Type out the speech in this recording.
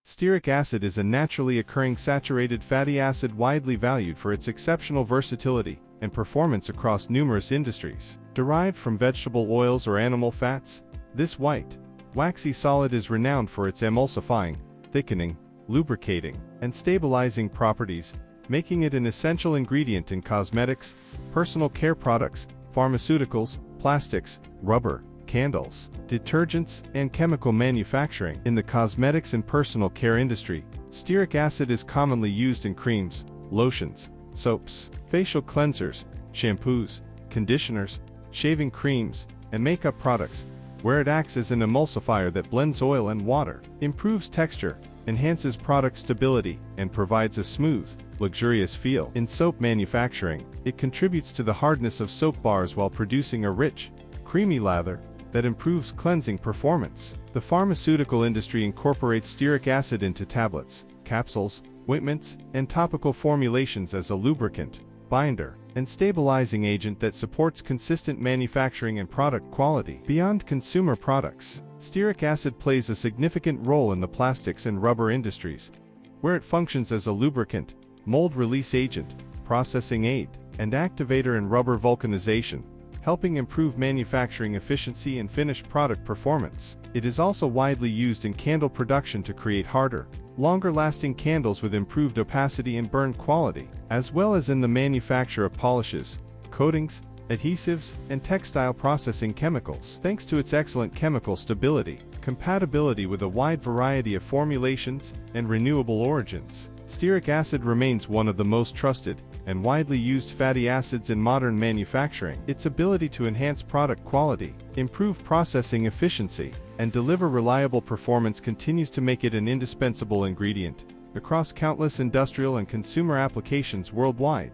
Stearic acid is a naturally occurring saturated fatty acid widely valued for its exceptional versatility and performance across numerous industries. Derived from vegetable oils or animal fats, this white, waxy solid is renowned for its emulsifying, thickening, lubricating, and stabilizing properties, making it an essential ingredient in cosmetics, personal care products, pharmaceuticals, plastics, rubber, candles, detergents, and chemical manufacturing. In the cosmetics and personal care industry, stearic acid is commonly used in creams, lotions, soaps, facial cleansers, shampoos, conditioners, shaving creams, and makeup products, where it acts as an emulsifier that blends oil and water, improves texture, enhances product stability, and provides a smooth, luxurious feel. In soap manufacturing, it contributes to the hardness of soap bars while producing a rich, creamy lather that improves cleansing performance. The pharmaceutical industry incorporates stearic acid into tablets, capsules, ointments, and topical formulations as a lubricant, binder, and stabilizing agent that supports consistent manufacturing and product quality. Beyond consumer products, stearic acid plays a significant role in the plastics and rubber industries, where it functions as a lubricant, mold release agent, processing aid, and activator in rubber vulcanization, helping improve manufacturing efficiency and finished product performance. It is also widely used in candle production to create harder, longer-lasting candles with improved opacity and burn quality, as well as in the manufacture of polishes, coatings, adhesives, and textile processing chemicals. Thanks to its excellent chemical stability, compatibility with a wide variety of formulations, and renewable origins, stearic acid remains one of the most trusted and widely used fatty acids in modern manufacturing. Its ability to enhance product quality, improve processing efficiency, and deliver reliable performance continues to make it an indispensable ingredient across countless industrial and consumer applications worldwide.